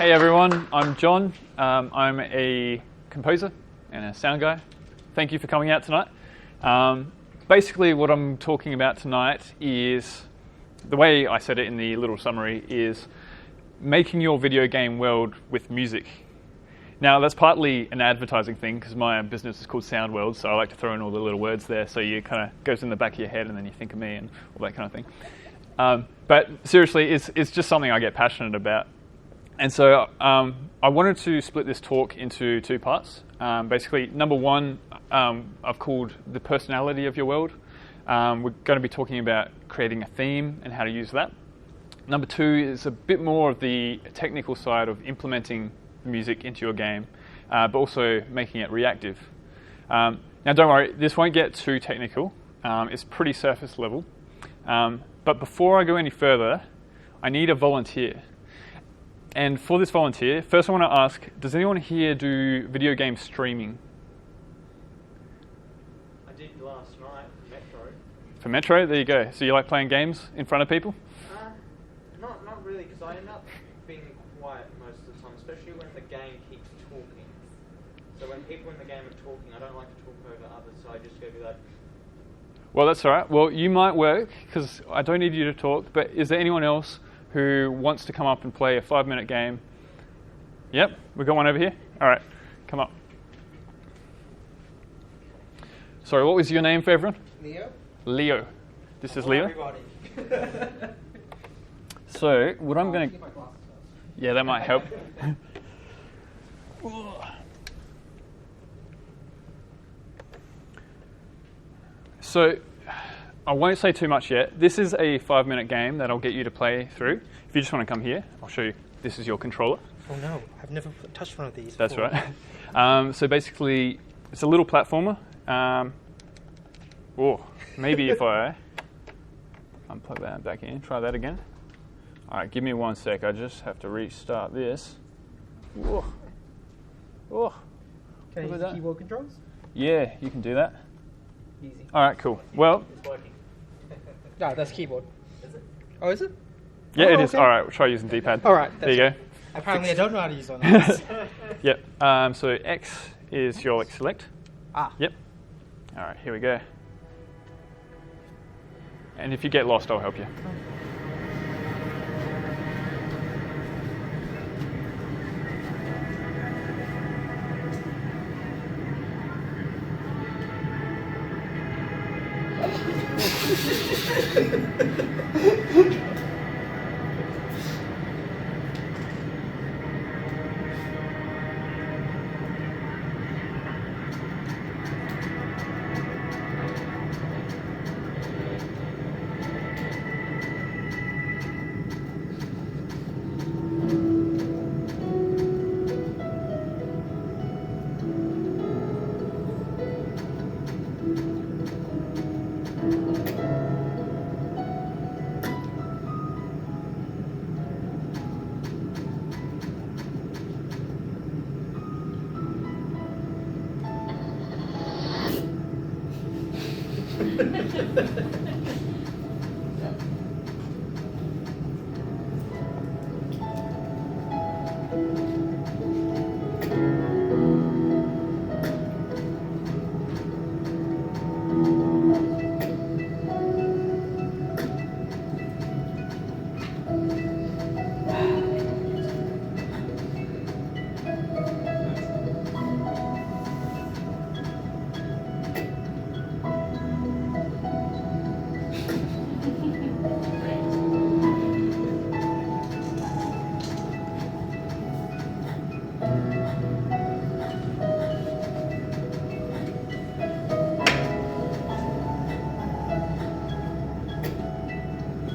Hey everyone, I'm John. I'm a composer and a sound guy. Thank you for coming out tonight. Basically what I'm talking about tonight is, the way I said it in the little summary, is making your video game world with music. Now that's partly an advertising thing because my business is called Sound World, so I like to throw in all the little words there so you kind of goes in the back of your head and then you think of me and all that kind of thing. But seriously, it's just something I get passionate about. And so I wanted to split this talk into two parts. Basically, number one, I've called the personality of your world. We're going to be talking about creating a theme and how to use that. Number two is a bit more of the technical side of implementing music into your game, but also making it reactive. Now don't worry, this won't get too technical. It's pretty surface level. But before I go any further, I need a volunteer. And for this volunteer, first I want to ask, does anyone here do video game streaming? I did last night for Metro. For Metro? There you go. So you like playing games in front of people? Not really, because I end up being quiet most of the time, especially when the game keeps talking. So when people in the game are talking, I don't like to talk over others, so I just go be like... Well, that's all right. Well, you might work, because I don't need you to talk, but is there anyone else who wants to come up and play a 5-minute game? Yep, we've got one over here. All right, come up. Sorry, what was your name for everyone? Leo. Leo. This is Leo. Everybody. So, what I'm going to... Yeah, that might help. So, I won't say too much yet. This is a 5-minute game that I'll get you to play through. If you just want to come here, I'll show you. This is your controller. Oh no, I've never touched one of these That's before. right. So basically, it's a little platformer. Maybe if I unplug that back in, try that again. All right, give me 1 sec. I just have to restart this. Whoa. Oh. Can I use the keyboard controls? Yeah, you can do that. Easy. All right, cool. Well, It's working. No, that's keyboard. Is it? Oh, is it? yeah, Oh, it is. okay. All right, we'll try using D-pad. All right. There you go. Apparently I don't know how to use one of those. Yep. So X is your select. Ah. Yep. All right, here we go. And if you get lost, I'll help you.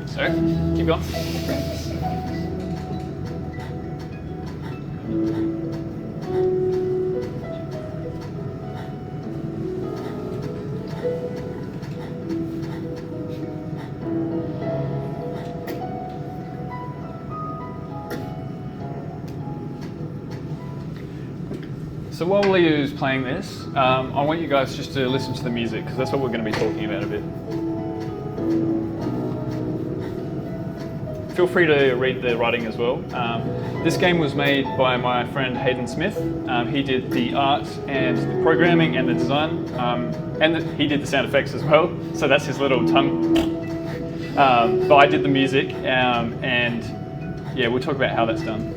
So, keep going. So while Leo's playing this, I want you guys just to listen to the music, because that's what we're going to be talking about a bit. feel free to read the writing as well. This game was made by my friend Hayden Smith. He did the art and the programming and the design, and he did the sound effects as well. So that's his little tongue. But I did the music, and yeah, we'll talk about how that's done.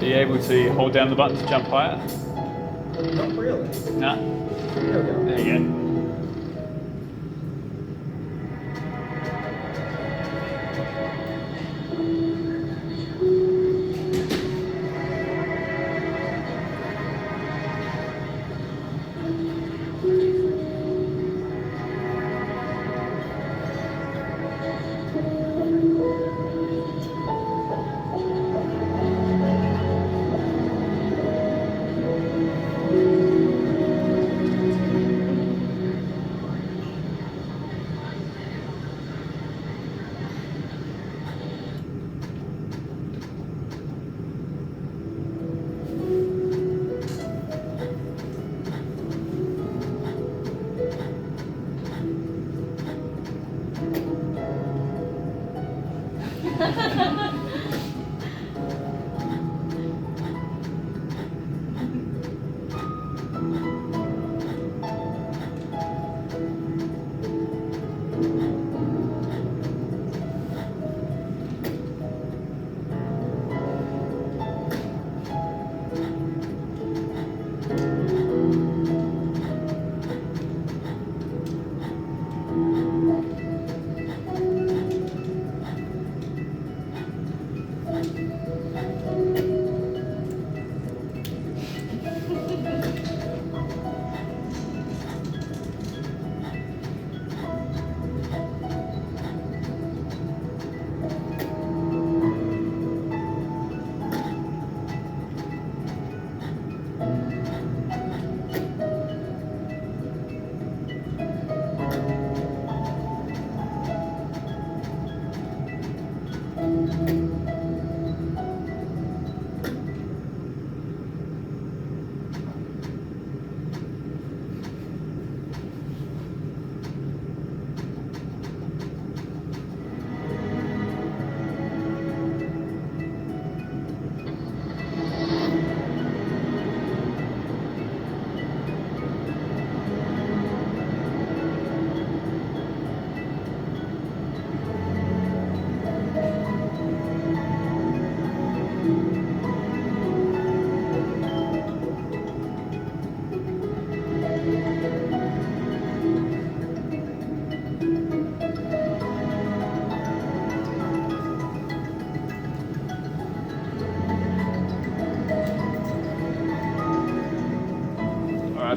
Are you able to hold down the button to jump higher? Not really. No. There we go. There you go.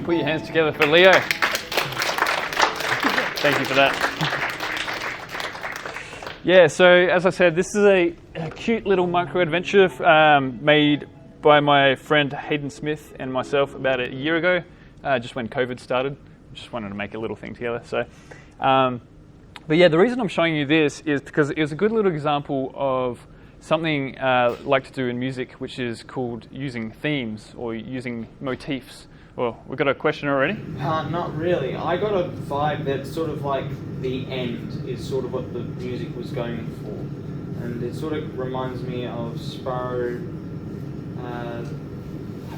Put your hands together for Leo. Thank you for that. Yeah, so as I said, this is a cute little micro adventure made by my friend Hayden Smith and myself about a year ago, just when COVID started. Just wanted to make a little thing together. So, but yeah, the reason I'm showing you this is because it was a good little example of something I like to do in music, which is called using themes or using motifs. Well, we got a question already? Not really. I got a vibe that sort of like the end is sort of what the music was going for. And it sort of reminds me of Sparrow, I've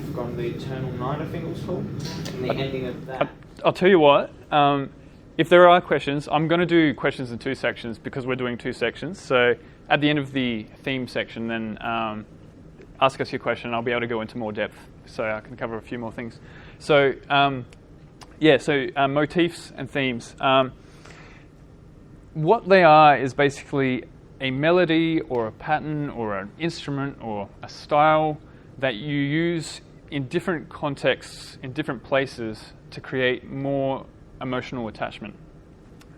forgotten, the Eternal Night, I think it was called, and the ending of that. I'll tell you what, if there are questions, I'm going to do questions in two sections because we're doing two sections. So at the end of the theme section, then ask us your question, and I'll be able to go into more depth, so I can cover a few more things. So, motifs and themes. What they are is basically a melody or a pattern or an instrument or a style that you use in different contexts, in different places, to create more emotional attachment.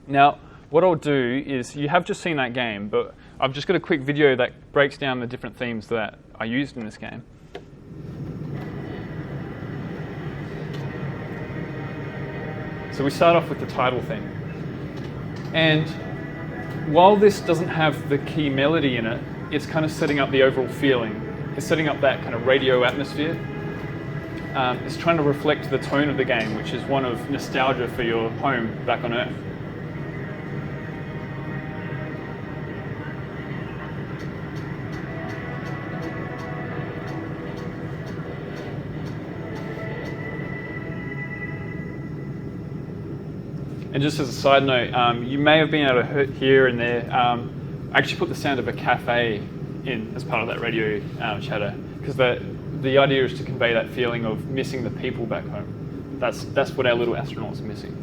Now, what I'll do is, you have just seen that game, but I've just got a quick video that breaks down the different themes that I used in this game. So we start off with the title theme. And while this doesn't have the key melody in it, it's kind of setting up the overall feeling. It's setting up that kind of radio atmosphere. It's trying to reflect the tone of the game, which is one of nostalgia for your home back on Earth. And just as a side note, you may have been able to hear in there, I actually put the sound of a cafe in as part of that radio chatter, because the idea is to convey that feeling of missing the people back home. That's what our little astronaut's missing.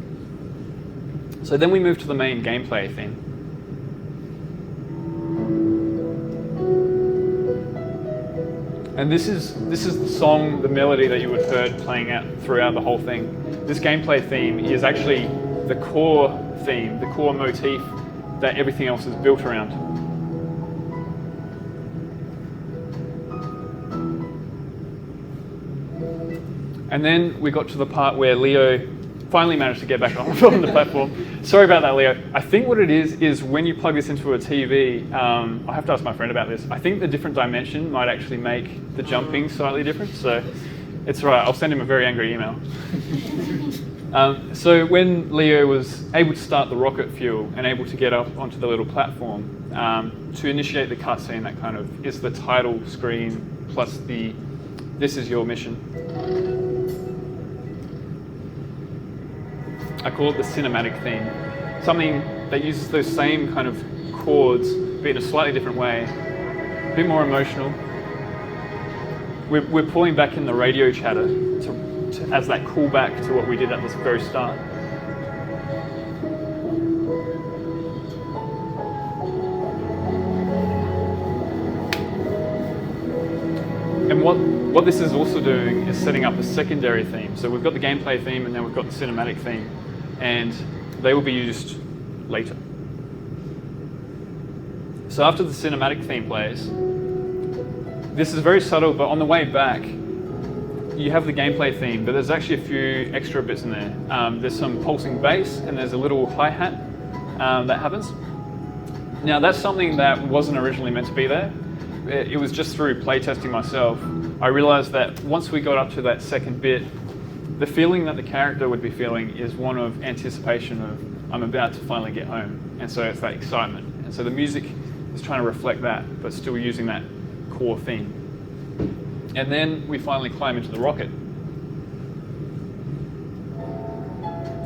So then we move to the main gameplay theme. And this is the song, the melody that you would have heard playing out throughout the whole thing. This gameplay theme is actually the core theme, the core motif that everything else is built around. And then we got to the part where Leo finally managed to get back on the platform. Sorry about that, Leo. I think what it is when you plug this into a TV, I have to ask my friend about this. I think the different dimension might actually make the jumping slightly different, so it's all right. I'll send him a very angry email. So when Leo was able to start the rocket fuel and able to get up onto the little platform, to initiate the cutscene, that kind of is the title screen plus the "This is your mission." I call it the cinematic theme. Something that uses those same kind of chords, but in a slightly different way, a bit more emotional. We're pulling back in the radio chatter as that callback to what we did at the very start. And what this is also doing is setting up a secondary theme. So we've got the gameplay theme and then we've got the cinematic theme, and they will be used later. So after the cinematic theme plays, this is very subtle, but on the way back, you have the gameplay theme, but there's actually a few extra bits in there. There's some pulsing bass and there's a little hi-hat that happens. Now that's something that wasn't originally meant to be there. It was just through playtesting myself, I realized that once we got up to that second bit, the feeling that the character would be feeling is one of anticipation of, I'm about to finally get home. And so it's that excitement. And so the music is trying to reflect that, but still using that core theme. And then we finally climb into the rocket.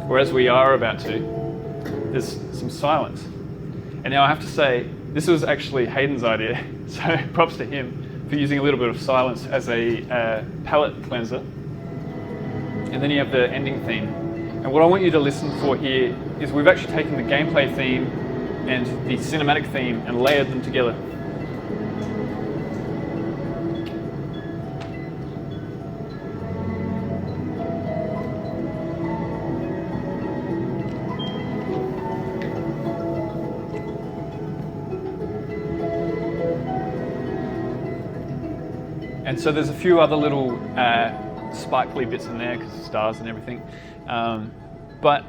Or as we are about to, there's some silence. And now I have to say, this was actually Hayden's idea, so props to him for using a little bit of silence as a palette cleanser. And then you have the ending theme. And what I want you to listen for here is we've actually taken the gameplay theme and the cinematic theme and layered them together. And so there's a few other little sparkly bits in there because of stars and everything. But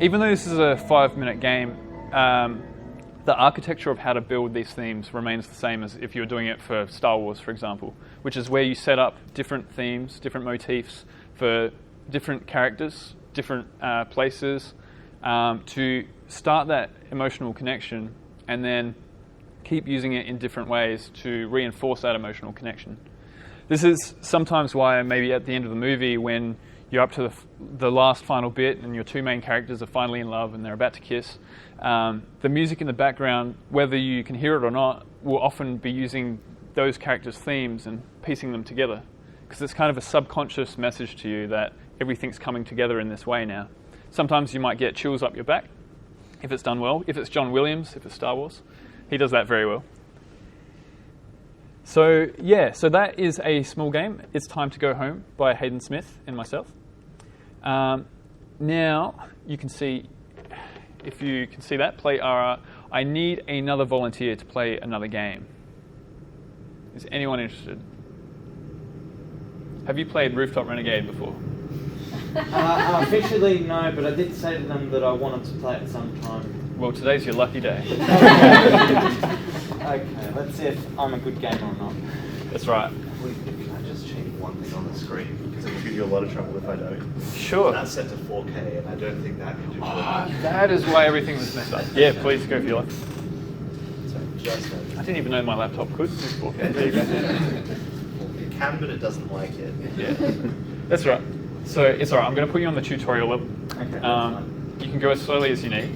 even though this is a 5-minute game, the architecture of how to build these themes remains the same as if you were doing it for Star Wars, for example, which is where you set up different themes, different motifs for different characters, different places, to start that emotional connection and then keep using it in different ways to reinforce that emotional connection. This is sometimes why maybe at the end of the movie when you're up to the last final bit, and your two main characters are finally in love and they're about to kiss. The music in the background, whether you can hear it or not, will often be using those characters' themes and piecing them together, because it's kind of a subconscious message to you that everything's coming together in this way now. Sometimes you might get chills up your back if it's done well. If it's John Williams, if it's Star Wars, he does that very well. So yeah, so that is a small game. It's Time to Go Home by Hayden Smith and myself. Now you can see, if you can see that, play RR. I need another volunteer to play another game. Is anyone interested? Have you played Rooftop Renegade before? Officially, no, but I did say to them that I wanted to play it sometime. Well, today's your lucky day. Okay, let's see if I'm a good gamer or not. That's right. Can I just change one thing on the screen? Because it will give you a lot of trouble if I don't. Sure. That's set to 4K, and I don't think that can do That is why everything was messed up. Yeah, please go for your life. So just I didn't even know my laptop could do 4K. There you go. it can, but it doesn't like it. Yeah, that's right. So it's all right. I'm going to put you on the tutorial level. Okay. You can go as slowly as you need.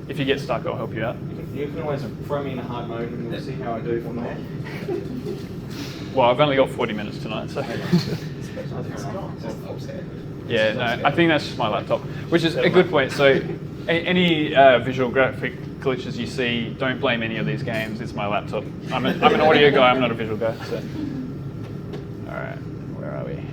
If you get stuck, I'll help you out. You can always throw me in a hard mode and we'll see how I do from there. Well, I've only got 40 minutes tonight, so. Yeah, no, I think that's just my laptop, which is a good point. So any visual graphic glitches you see, don't blame any of these games. It's my laptop. I'm an audio guy, I'm not a visual guy. So. All right, where are we?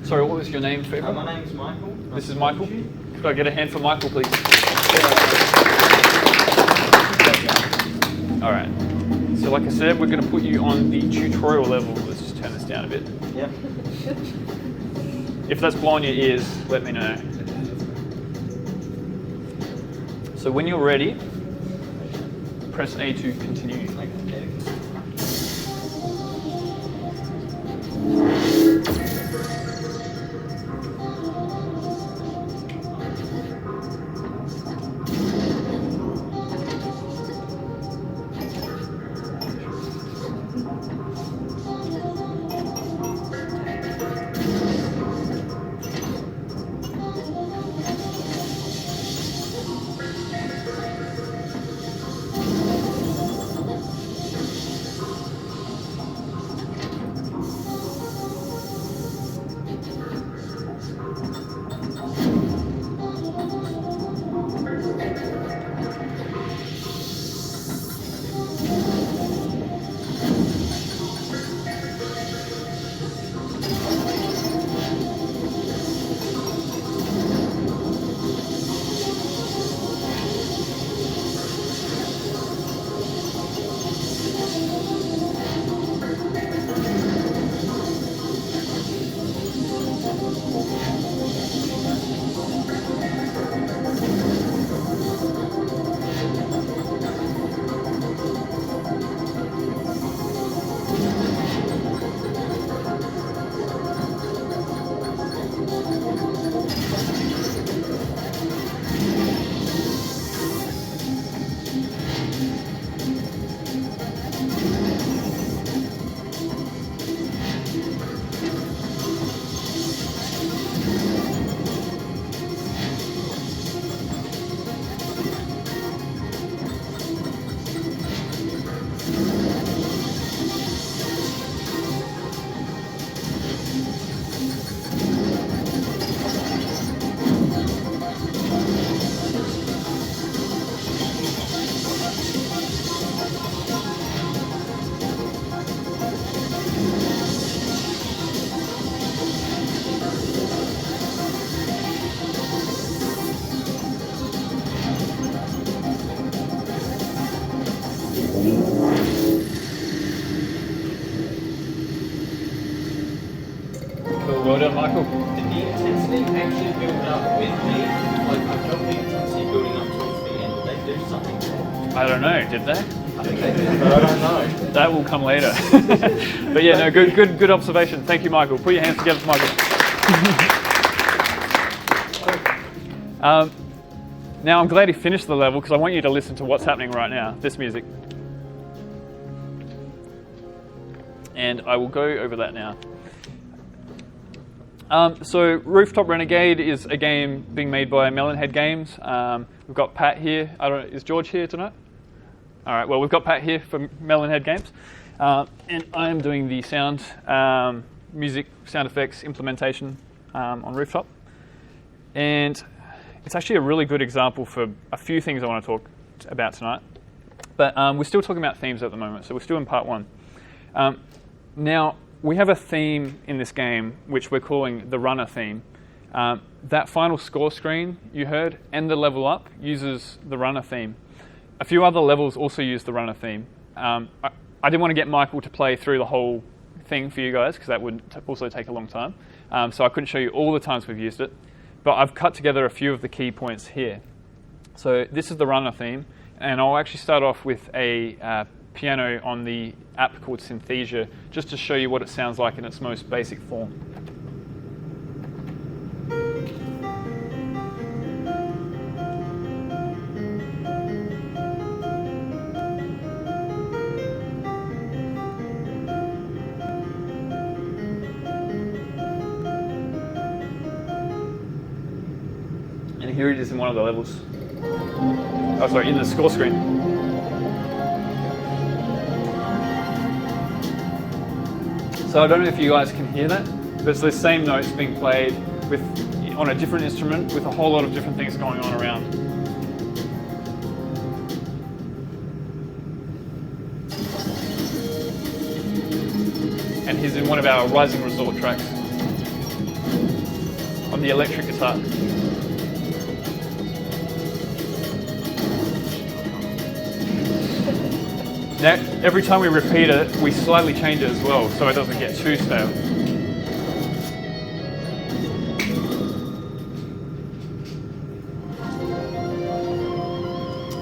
Sorry, what was your name, Favor? My name's Michael. This is Michael. Could I get a hand for Michael, please? All right. So like I said, we're going to put you on the tutorial level. Let's just turn this down a bit. Yep. If that's blowing your ears, let me know. So when you're ready, press A to continue. Well done, Michael. Did the intensity actually build up with me? Like, I felt the intensity building up towards the end. Did they do something wrong? I don't know, did they? I think they did, but I don't know. That will come later. But yeah, no, good observation. Thank you, Michael. Put your hands together for Michael. Now I'm glad he finished the level because I want you to listen to what's happening right now, this music. And I will go over that now. So Rooftop Renegade is a game being made by Melonhead Games. We've got Pat here. Is George here tonight? All right, well, we've got Pat here from Melonhead Games. And I am doing the sound, music, sound effects implementation on Rooftop. And it's actually a really good example for a few things I want to talk about tonight. But we're still talking about themes at the moment, so we're still in part one. Now, we have a theme in this game, which we're calling the runner theme. That final score screen you heard and the level up uses the runner theme. A few other levels also use the runner theme. I didn't want to get Michael to play through the whole thing for you guys because that would also take a long time. So I couldn't show you all the times we've used it. But I've cut together a few of the key points here. So this is the runner theme, and I'll actually start off with a piano on the app called Synthesia, just to show you what it sounds like in its most basic form. And here it is in one of the levels. Oh, sorry, in the score screen. So I don't know if you guys can hear that, but it's the same notes being played on a different instrument with a whole lot of different things going on around. And he's in one of our Rising Resort tracks on the electric guitar. Now, every time we repeat it, we slightly change it as well, so it doesn't get too stale.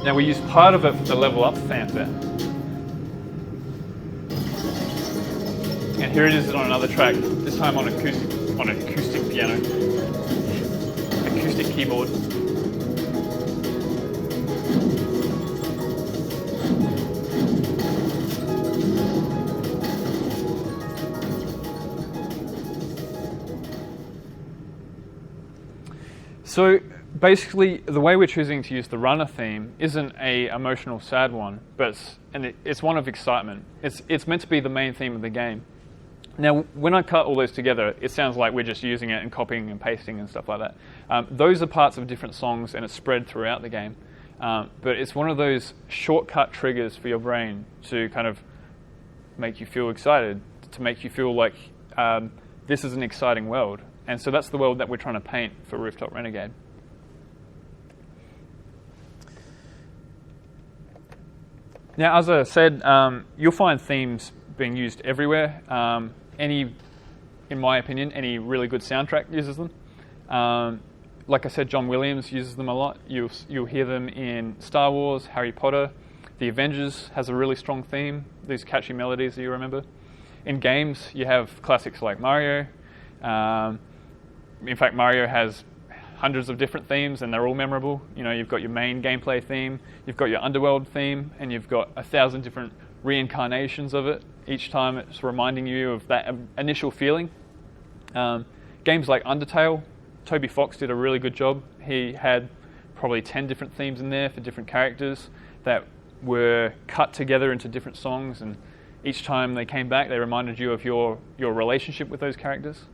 Now, we use part of it for the level up fanfare. And here it is on another track, this time on acoustic piano, acoustic keyboard. So basically, the way we're choosing to use the runner theme isn't a emotional sad one, but it's one of excitement. It's meant to be the main theme of the game. Now, when I cut all those together, it sounds like we're just using it and copying and pasting and stuff like that. Those are parts of different songs, and it's spread throughout the game. But it's one of those shortcut triggers for your brain to kind of make you feel excited, to make you feel like this is an exciting world. And so that's the world that we're trying to paint for Rooftop Renegade. Now, as I said, you'll find themes being used everywhere. In my opinion, any really good soundtrack uses them. Like I said, John Williams uses them a lot. You'll hear them in Star Wars, Harry Potter. The Avengers has a really strong theme, these catchy melodies that you remember. In games, you have classics like Mario. In fact, Mario has hundreds of different themes and they're all memorable. You know, you've got your main gameplay theme, you've got your underworld theme, and you've got 1,000 different reincarnations of it. Each time it's reminding you of that initial feeling. Games like Undertale, Toby Fox did a really good job. He had probably 10 different themes in there for different characters that were cut together into different songs, and each time they came back, they reminded you of your relationship with those characters.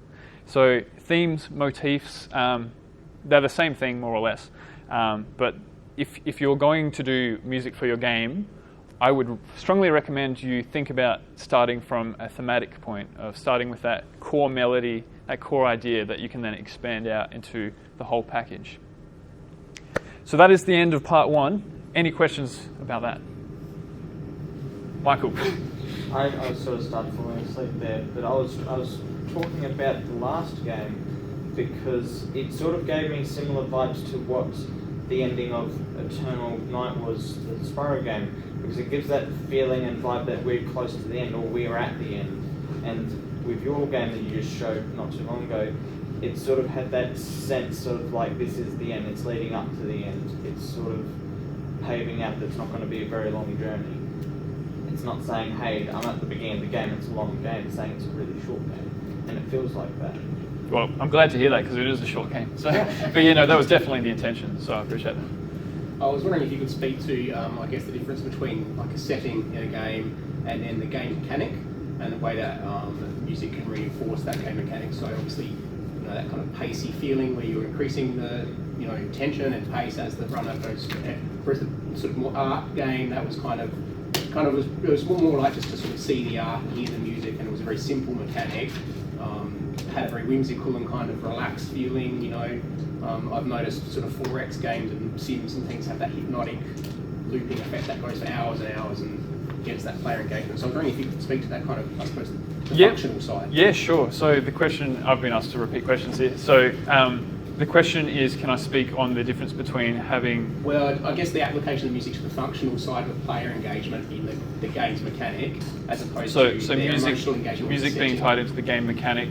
So themes, motifs, they're the same thing more or less. But if you're going to do music for your game, I would strongly recommend you think about starting from a thematic point, of starting with that core melody, that core idea that you can then expand out into the whole package. So that is the end of part one. Any questions about that? Michael. I sort of started falling asleep there, but I was talking about the last game because it sort of gave me similar vibes to what the ending of Eternal Night was, the Spyro game, because it gives that feeling and vibe that we're close to the end, or we're at the end. And with your game that you just showed not too long ago, it sort of had that sense of like this is the end, it's leading up to the end. It's sort of paving out that it's not going to be a very long journey. It's not saying, hey, I'm at the beginning of the game, it's a long game. It's saying it's a really short game, and it feels like that. Well, I'm glad to hear that because it is a short game. So, but you know, that was definitely the intention. So I appreciate that. I was wondering if you could speak to, I guess, the difference between like a setting in a game and then the game mechanic, and the way that music can reinforce that game mechanic. So obviously, you know, that kind of pacey feeling where you're increasing the, you know, tension and pace as the runner goes. Whereas the sort of more art game, that was kind of it was more like just to sort of see the art and hear the music, and it was a very simple mechanic. Had a very whimsical and kind of relaxed feeling, you know. I've noticed sort of 4X games and Sims and things have that hypnotic looping effect that goes for hours and hours and gets that player engagement. So I'm wondering if you could speak to that kind of, I suppose, the functional side. Yeah, sure. So the question, I've been asked to repeat questions here. So the question is, can I speak on the difference between having... Well, I guess the application of music to the functional side of player engagement in the game's mechanic, as opposed to the emotional engagement. Music being tied into the game mechanic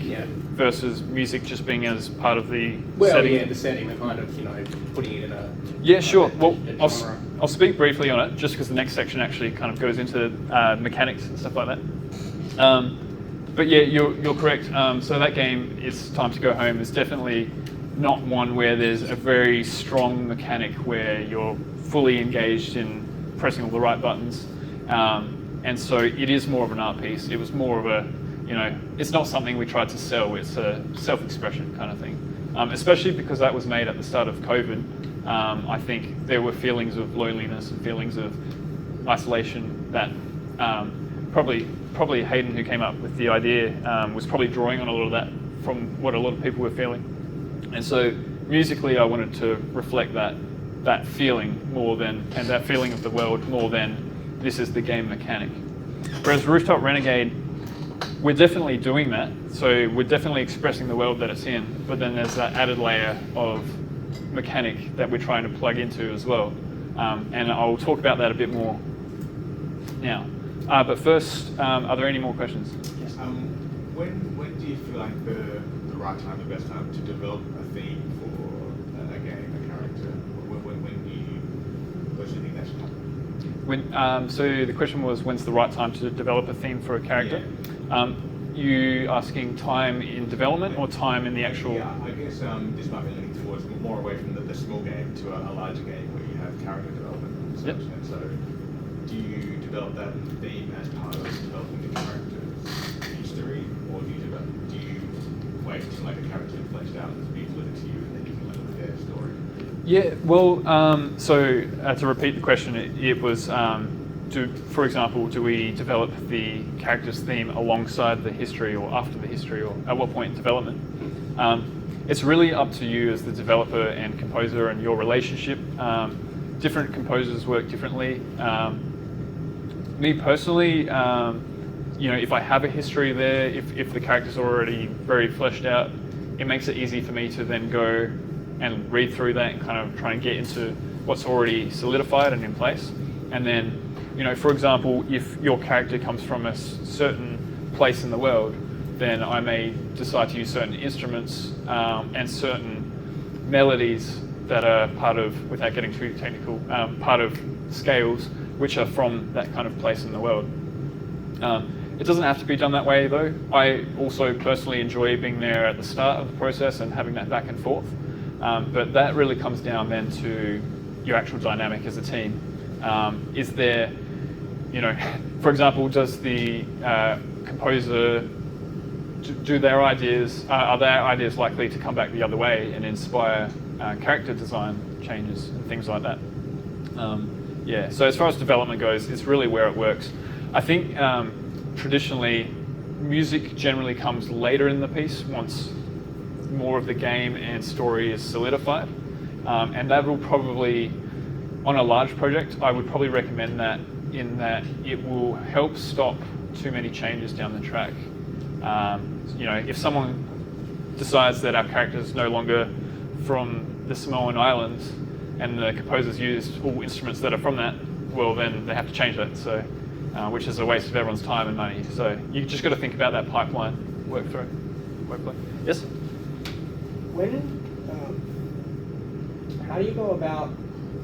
versus music just being as part of the setting. Yeah, the setting, the kind of, you know, putting it in a... Yeah, sure. Well, I'll speak briefly on it, just because the next section actually kind of goes into mechanics and stuff like that. But yeah, you're correct. So that game is Time to Go Home. It's definitely not one where there's a very strong mechanic where you're fully engaged in pressing all the right buttons. And so it is more of an art piece. It was more of a, you know, it's not something we tried to sell. It's a self-expression kind of thing. Especially because that was made at the start of COVID. I think there were feelings of loneliness and feelings of isolation that probably Hayden, who came up with the idea, was probably drawing on a lot of that from what a lot of people were feeling. And so musically, I wanted to reflect that feeling more than, and that feeling of the world more than this is the game mechanic. Whereas Rooftop Renegade, we're definitely doing that. So we're definitely expressing the world that it's in, but then there's that added layer of mechanic that we're trying to plug into as well. And I'll talk about that a bit more now. But first, are there any more questions? Yes. When do you feel like the right time, the best time to develop a theme for a game, a character? When do you think that should happen? So the question was, when's the right time to develop a theme for a character? Yeah. You asking time in development or time in the actual... Yeah, I guess this might be leaning towards more away from the small game to a larger game where you have character development. Yep. So do you develop that theme as part of developing the character's history, or do you wait until like a character is fleshed out and speaks with it to you and then you can live with their story? Yeah, well, so to repeat the question, it was, for example, do we develop the character's theme alongside the history or after the history, or at what point in development? It's really up to you as the developer and composer and your relationship. Different composers work differently. Me personally, you know, if I have a history there, if the character's already very fleshed out, it makes it easy for me to then go and read through that and kind of try and get into what's already solidified and in place. And then, you know, for example, if your character comes from a certain place in the world, then I may decide to use certain instruments and certain melodies that are part of, without getting too technical, part of scales which are from that kind of place in the world. It doesn't have to be done that way though. I also personally enjoy being there at the start of the process and having that back and forth. But that really comes down then to your actual dynamic as a team. Is there, you know, for example, does the composer, do their ideas, are their ideas likely to come back the other way and inspire character design changes and things like that? Yeah, so as far as development goes, it's really where it works. I think traditionally, music generally comes later in the piece once more of the game and story is solidified. And that will probably, on a large project, I would probably recommend that in that it will help stop too many changes down the track. You know, if someone decides that our character is no longer from the Samoan Islands and the composer's used all instruments that are from that, well then they have to change that, so which is a waste of everyone's time and money. So you just got to think about that pipeline, workflow. Yes? How do you go about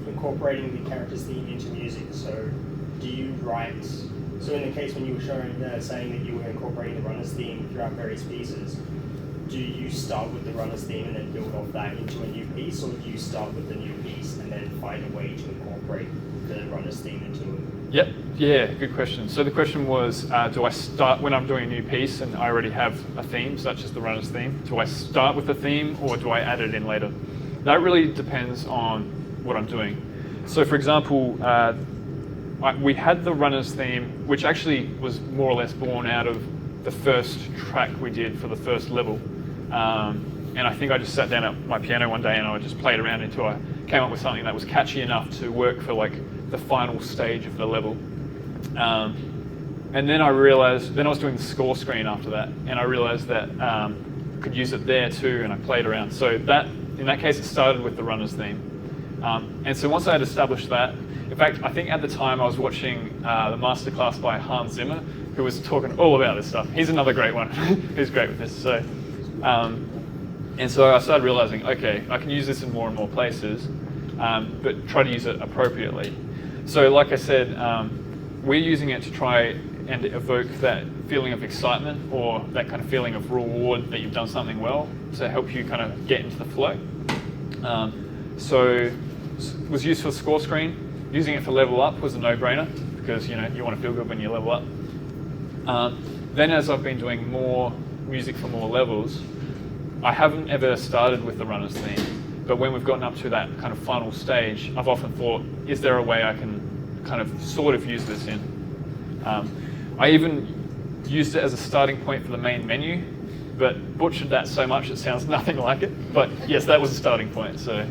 incorporating the character's theme into music? So, do you write? So, in the case when you were saying that you were incorporating the runner's theme throughout various pieces, do you start with the runner's theme and then build off that into a new piece, or do you start with the new piece and then find a way to incorporate the runner's theme into it? Yep. Yeah, good question. So the question was, do I start when I'm doing a new piece and I already have a theme, such as the runner's theme? Do I start with the theme or do I add it in later? That really depends on what I'm doing. So for example, we had the runner's theme, which actually was more or less born out of the first track we did for the first level. And I think I just sat down at my piano one day and I just played around until I came up with something that was catchy enough to work for like the final stage of the level. And then I realized, then I was doing the score screen after that, and I realized that I could use it there too, and I played around. So that, in that case, it started with the runner's theme. And so once I had established that, in fact, I think at the time I was watching the masterclass by Hans Zimmer, who was talking all about this stuff. He's another great one who's great with this. So, and so I started realizing, okay, I can use this in more and more places, but try to use it appropriately. So like I said, we're using it to try and evoke that feeling of excitement or that kind of feeling of reward that you've done something well to help you kind of get into the flow. So it was used for the score screen. Using it for level up was a no-brainer because you want to feel good when you level up. Then as I've been doing more music for more levels, I haven't ever started with the runner's theme, but when we've gotten up to that kind of final stage, I've often thought, is there a way I can kind of sort of use this in? I even used it as a starting point for the main menu, but butchered that so much it sounds nothing like it. But yes, that was a starting point. So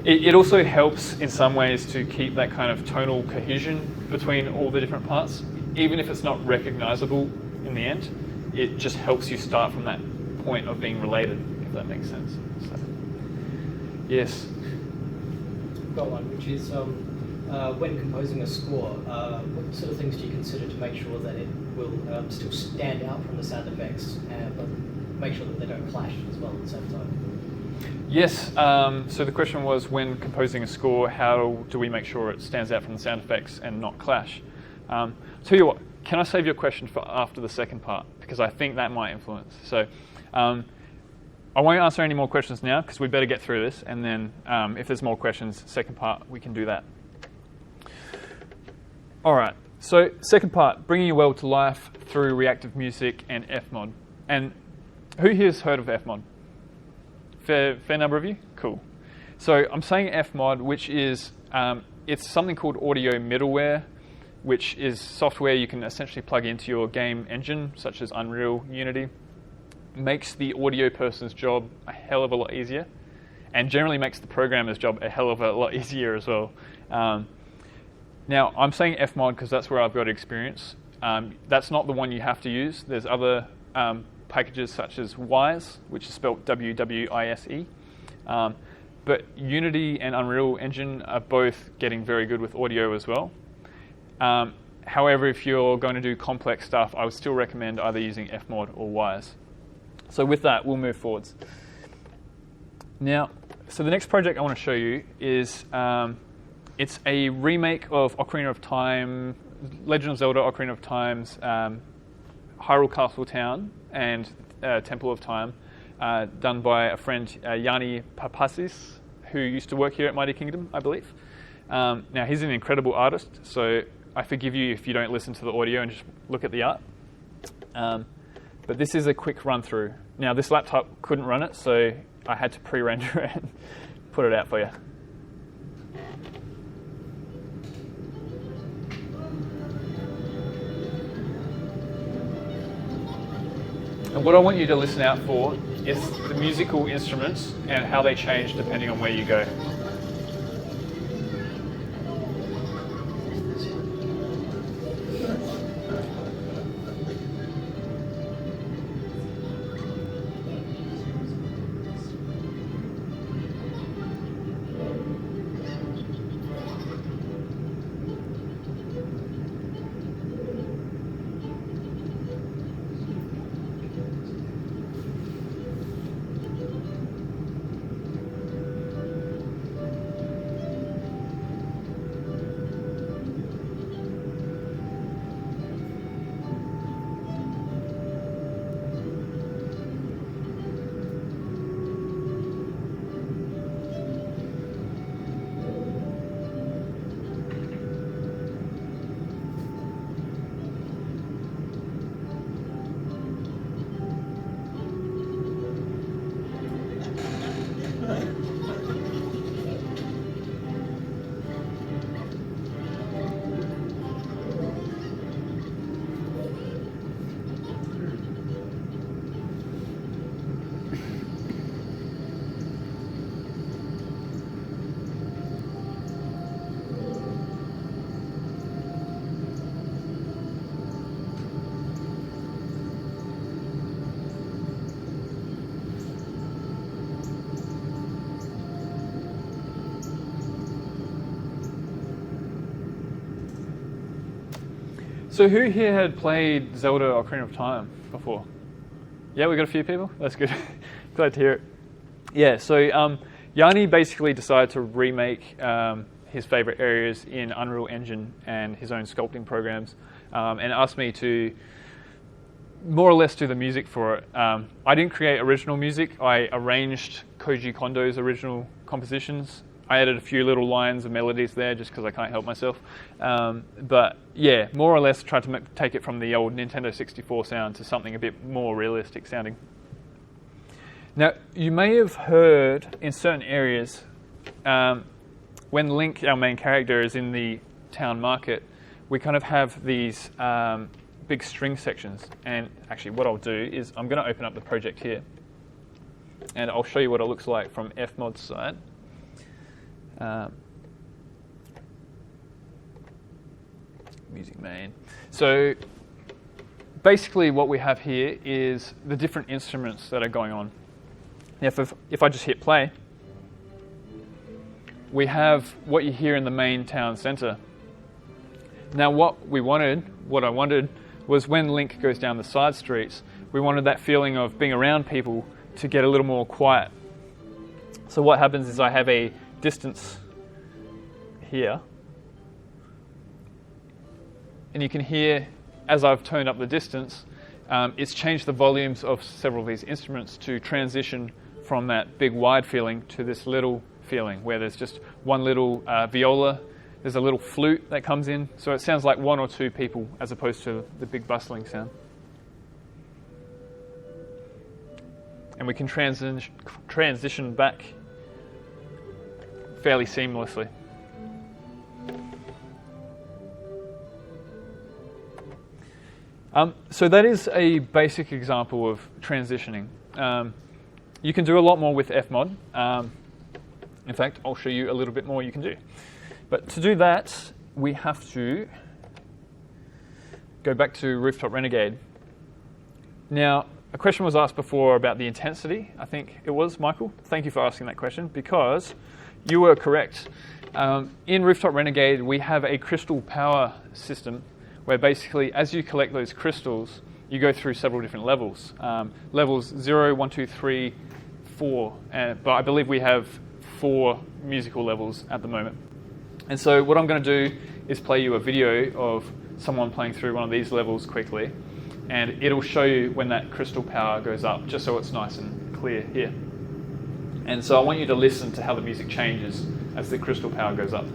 it also helps in some ways to keep that kind of tonal cohesion between all the different parts. Even if it's not recognizable in the end, it just helps you start from that point of being related, if that makes sense. So, yes? Got one, which is when composing a score, what sort of things do you consider to make sure that it will still stand out from the sound effects, but make sure that they don't clash as well at the same time? Yes, so the question was, when composing a score, how do we make sure it stands out from the sound effects and not clash? Tell you what, can I save your question for after the second part? Because I think that might influence. So I won't answer any more questions now because we better get through this, and then if there's more questions, second part, we can do that. All right, so second part, bringing your world to life through reactive music and FMOD. And who here's heard of FMOD? Fair number of you? Cool. So I'm saying FMOD, which is, it's something called audio middleware, which is software you can essentially plug into your game engine, such as Unreal, Unity. Makes the audio person's job a hell of a lot easier, and generally makes the programmer's job a hell of a lot easier as well. Now, I'm saying FMOD because that's where I've got experience. That's not the one you have to use. There's other packages such as Wise, which is spelled W-W-I-S-E. But Unity and Unreal Engine are both getting very good with audio as well. However, if you're going to do complex stuff, I would still recommend either using FMOD or Wise. So with that, we'll move forwards. Now, so the next project I want to show you is it's a remake of Ocarina of Time, Legend of Zelda, Ocarina of Time's Hyrule Castle Town and Temple of Time, done by a friend, Yanni Papasis, who used to work here at Mighty Kingdom, I believe. Now, he's an incredible artist, so I forgive you if you don't listen to the audio and just look at the art. But this is a quick run through. Now, this laptop couldn't run it, so I had to pre-render it and put it out for you. And what I want you to listen out for is the musical instruments and how they change depending on where you go. So who here had played Zelda Ocarina of Time before? Yeah, we got a few people? That's good. Glad to hear it. Yeah, so Yanni basically decided to remake his favorite areas in Unreal Engine and his own sculpting programs, and asked me to more or less do the music for it. I didn't create original music. I arranged Koji Kondo's original compositions. I added a few little lines of melodies there just because I can't help myself. But yeah, more or less tried to take it from the old Nintendo 64 sound to something a bit more realistic sounding. Now, you may have heard in certain areas, when Link, our main character, is in the town market, we kind of have these big string sections. And actually what I'll do is I'm going to open up the project here. And I'll show you what it looks like from FMOD's side. Music main. So basically what we have here is the different instruments that are going on. Now, if I just hit play, we have what you hear in the main town center. Now what I wanted was when Link goes down the side streets, we wanted that feeling of being around people to get a little more quiet. So what happens is I have a distance here, and you can hear as I've turned up the distance, it's changed the volumes of several of these instruments to transition from that big wide feeling to this little feeling where there's just one little viola, there's a little flute that comes in, so it sounds like one or two people as opposed to the big bustling sound. And we can transition back fairly seamlessly. So that is a basic example of transitioning. You can do a lot more with FMOD. In fact, I'll show you a little bit more you can do. But to do that, we have to go back to Rooftop Renegade. Now, a question was asked before about the intensity. I think it was, Michael. Thank you for asking that question, because you were correct. In Rooftop Renegade, we have a crystal power system where basically, as you collect those crystals, you go through several different levels. Levels 0, 1, 2, 3, 4. But I believe we have 4 musical levels at the moment. And so what I'm going to do is play you a video of someone playing through one of these levels quickly, and it'll show you when that crystal power goes up, just so it's nice and clear here. And so I want you to listen to how the music changes as the crystal power goes up.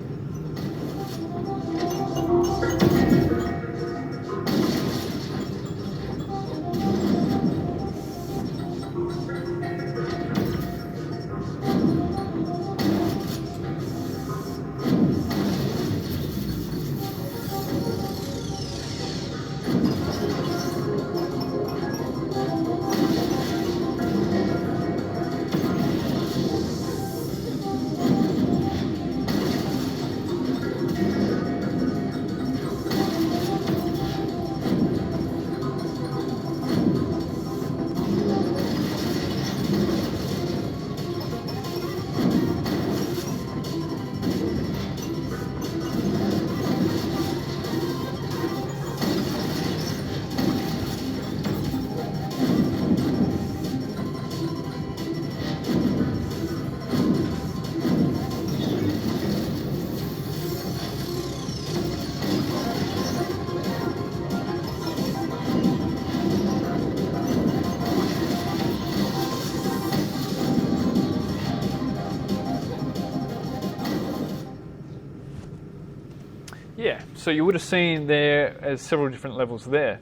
Yeah, so you would have seen there as several different levels there.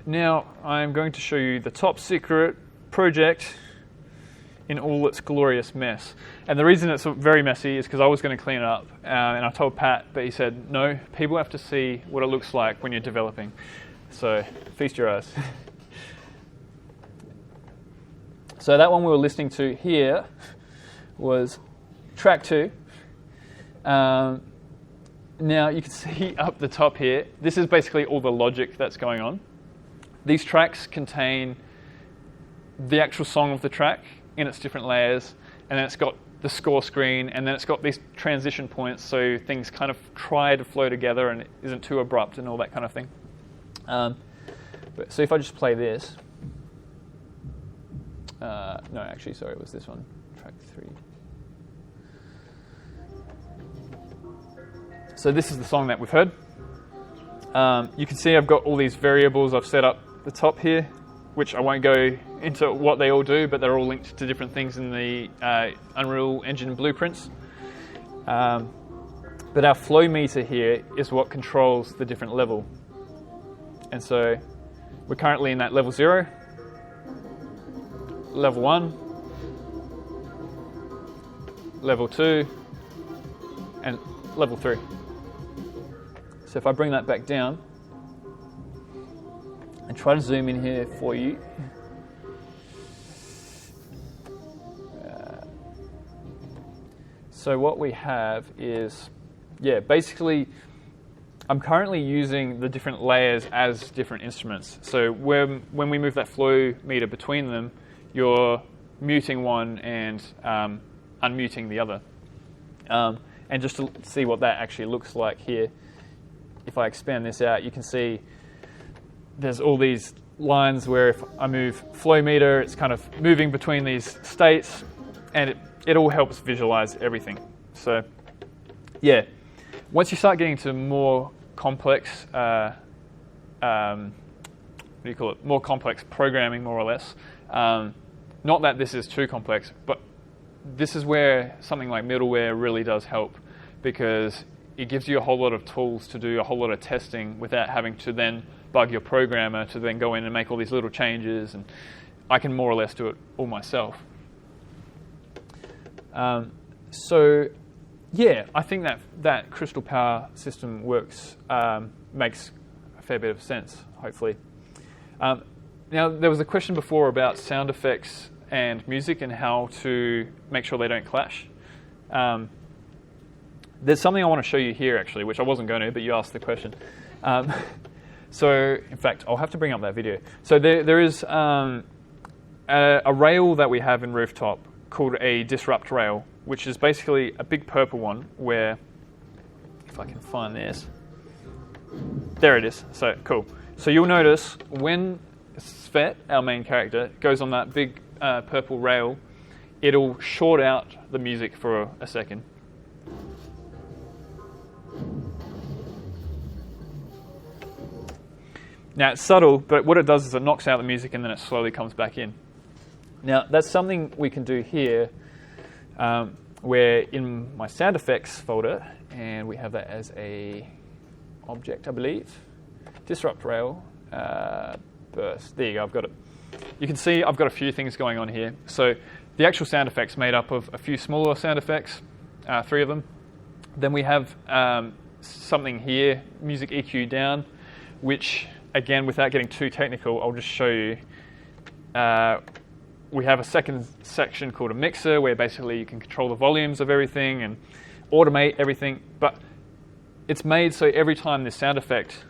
Now I'm going to show you the top secret project in all its glorious mess. And the reason it's very messy is because I was going to clean it up, and I told Pat, but he said, no, people have to see what it looks like when you're developing. So feast your eyes. So that one we were listening to here was track 2. Now you can see up the top here, this is basically all the logic that's going on. These tracks contain the actual song of the track in its different layers, and then it's got the score screen, and then it's got these transition points, so things kind of try to flow together and it isn't too abrupt and all that kind of thing. So if I just play this, no, actually, sorry, it was this one, track 3. So this is the song that we've heard. You can see I've got all these variables I've set up the top here, which I won't go into what they all do, but they're all linked to different things in the Unreal Engine blueprints. But our flow meter here is what controls the different level. And so we're currently in that level 0, level 1, level 2, and level 3. So if I bring that back down and try to zoom in here for you. So what we have is, basically I'm currently using the different layers as different instruments. So when we move that flow meter between them, you're muting one and unmuting the other. And just to see what that actually looks like here, if I expand this out, you can see there's all these lines where if I move flow meter, it's kind of moving between these states, and it all helps visualize everything. So yeah, once you start getting to more complex, more complex programming, more or less, not that this is too complex, but this is where something like middleware really does help, because it gives you a whole lot of tools to do a whole lot of testing without having to then bug your programmer to then go in and make all these little changes, and I can more or less do it all myself. So yeah, I think that Crystal Power system works, makes a fair bit of sense, hopefully. Now, there was a question before about sound effects and music and how to make sure they don't clash. There's something I want to show you here, actually, which I wasn't going to, but you asked the question. So, in fact, I'll have to bring up that video. So there is a rail that we have in Rooftop called a disrupt rail, which is basically a big purple one where, if I can find this, there it is. So, cool. So you'll notice when Svet, our main character, goes on that big purple rail, it'll short out the music for a second. Now, it's subtle, but what it does is it knocks out the music and then it slowly comes back in. Now, that's something we can do here, where in my sound effects folder, and we have that as a object, I believe, disrupt rail, burst. There you go, I've got it. You can see I've got a few things going on here. So the actual sound effects made up of a few smaller sound effects, 3 of them. Then we have something here, music EQ down, which, again, without getting too technical, I'll just show you. We have a second section called a mixer, where basically you can control the volumes of everything and automate everything. But it's made so every time this sound effect,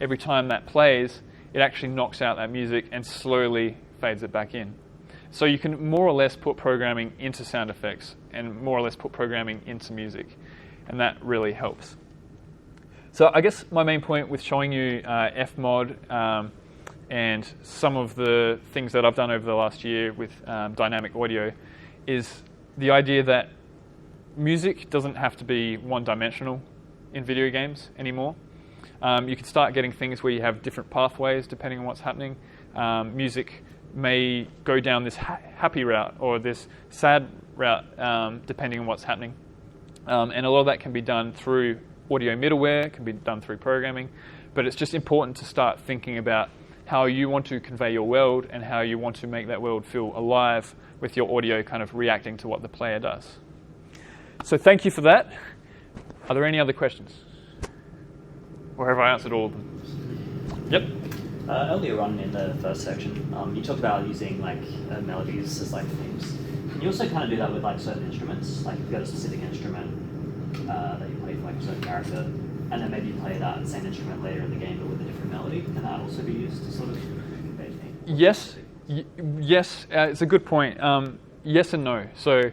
every time that plays, it actually knocks out that music and slowly fades it back in. So you can more or less put programming into sound effects and more or less put programming into music. And that really helps. So I guess my main point with showing you FMOD and some of the things that I've done over the last year with dynamic audio is the idea that music doesn't have to be one-dimensional in video games anymore. You can start getting things where you have different pathways depending on what's happening. Music may go down this happy route or this sad route depending on what's happening. And a lot of that can be done through audio middleware, can be done through programming, but it's just important to start thinking about how you want to convey your world and how you want to make that world feel alive with your audio kind of reacting to what the player does. So thank you for that. Are there any other questions? Or have I answered all of them? Yep. Earlier on in the first section, you talked about using like melodies as like themes. Can you also kind of do that with like certain instruments? Like if you've got a specific instrument that you play for like a certain character, and then maybe you play that same instrument later in the game but with a different melody, can that also be used to sort of convey themes? Yes, yes, it's a good point. yes and no. So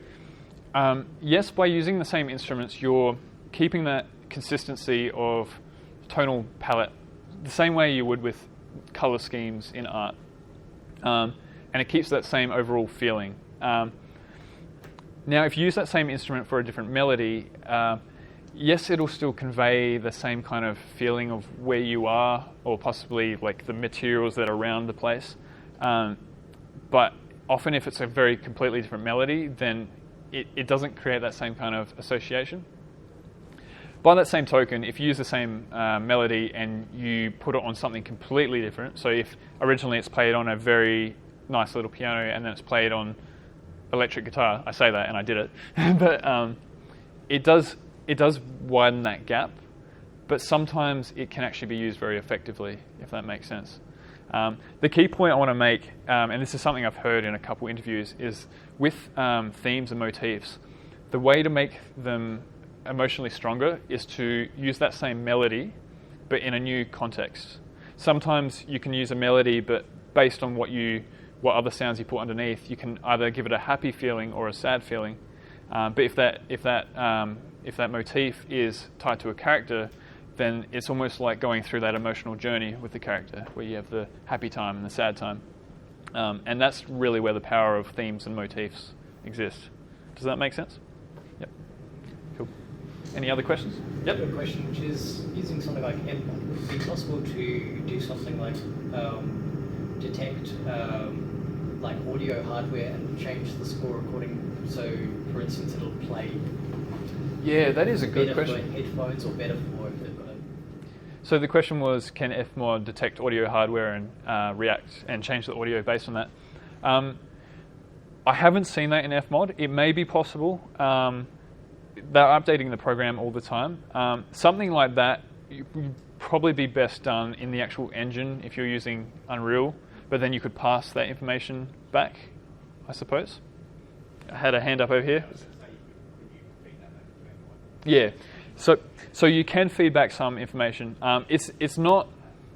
yes, by using the same instruments, you're keeping that consistency of tonal palette the same way you would with color schemes in art. And it keeps that same overall feeling. Now, if you use that same instrument for a different melody, yes, it'll still convey the same kind of feeling of where you are, or possibly like the materials that are around the place. But often if it's a very completely different melody, then it doesn't create that same kind of association. By that same token, if you use the same melody and you put it on something completely different, so if originally it's played on a very nice little piano and then it's played on electric guitar, I say that and I did it, but it does widen that gap, but sometimes it can actually be used very effectively, if that makes sense. The key point I want to make, and this is something I've heard in a couple interviews, is with themes and motifs, the way to make them emotionally stronger is to use that same melody, but in a new context. Sometimes you can use a melody, but based on what other sounds you put underneath, you can either give it a happy feeling or a sad feeling. But if that motif is tied to a character, then it's almost like going through that emotional journey with the character, where you have the happy time and the sad time. And that's really where the power of themes and motifs exist. Does that make sense? Yep. Cool. Any other questions? Yep. I have a question, which is, using something like FMOD, would it be possible to do something like detect like audio hardware and change the score according, so for instance it'll play Yeah, that is a good better question. for headphones or better for if they've got a... So the question was, can FMOD detect audio hardware and react and change the audio based on that? I haven't seen that in FMOD. It may be possible. They're updating the program all the time. Something like that would probably be best done in the actual engine if you're using Unreal, but then you could pass that information back, I suppose. I had a hand up over here. Yeah, so you can feed back some information. It's not,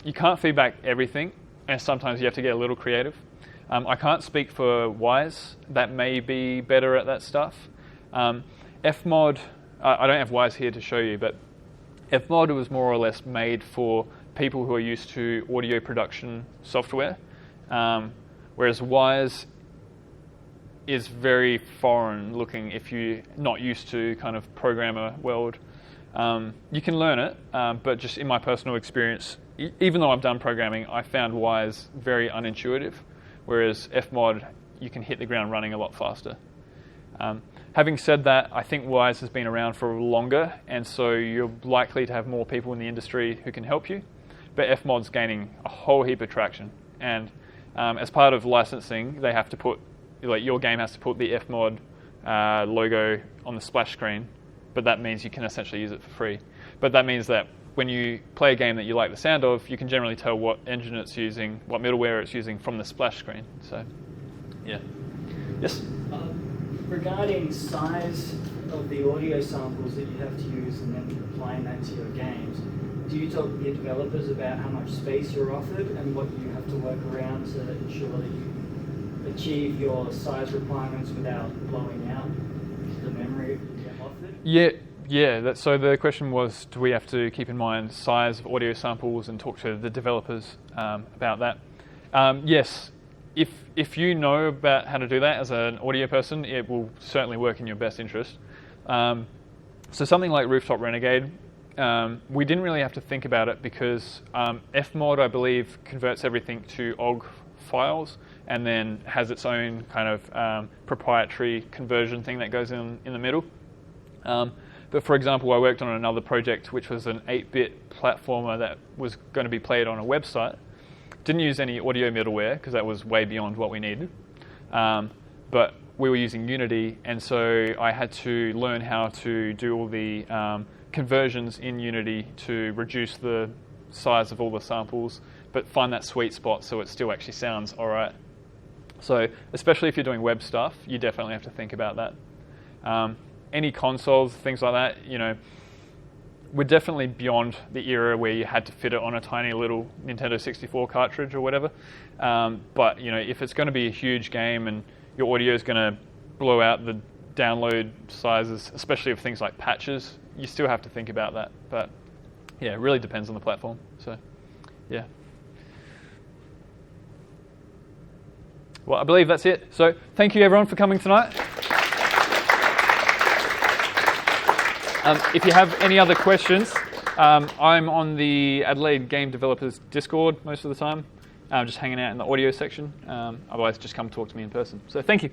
you can't feed back everything, and sometimes you have to get a little creative. I can't speak for Wise. That may be better at that stuff. FMOD, I don't have Wise here to show you, but FMOD was more or less made for people who are used to audio production software, whereas Wise is very foreign looking if you're not used to kind of programmer world. You can learn it, but just in my personal experience, even though I've done programming, I found Wise very unintuitive, whereas FMOD, you can hit the ground running a lot faster. Having said that, I think Wise has been around for longer, and so you're likely to have more people in the industry who can help you, but FMOD's gaining a whole heap of traction, and as part of licensing, they have to put, like, your game has to put the FMOD logo on the splash screen, but that means you can essentially use it for free. But that means that when you play a game that you like the sound of, you can generally tell what engine it's using, what middleware it's using from the splash screen. So, yeah. Yes? Regarding size of the audio samples that you have to use and then applying that to your games, do you talk to your developers about how much space you're offered and what you have to work around to ensure that you achieve your size requirements without blowing out the memory you get offered? Yeah. So the question was, do we have to keep in mind size of audio samples and talk to the developers about that? Yes. If you know about how to do that as an audio person, it will certainly work in your best interest. So something like Rooftop Renegade, we didn't really have to think about it because FMOD, I believe, converts everything to OGG files and then has its own kind of proprietary conversion thing that goes in the middle. But for example, I worked on another project which was an 8-bit platformer that was going to be played on a website. Didn't use any audio middleware because that was way beyond what we needed. But we were using Unity, and so I had to learn how to do all the conversions in Unity to reduce the size of all the samples, but find that sweet spot so it still actually sounds all right. So especially if you're doing web stuff, you definitely have to think about that. Any consoles, things like that, we're definitely beyond the era where you had to fit it on a tiny little Nintendo 64 cartridge or whatever. But if it's going to be a huge game and your audio is going to blow out the download sizes, especially of things like patches. You still have to think about that, but yeah, it really depends on the platform. So, yeah. Well, I believe that's it. So, thank you everyone for coming tonight. If you have any other questions, I'm on the Adelaide Game Developers Discord most of the time. I'm just hanging out in the audio section. Otherwise, just come talk to me in person. So, thank you.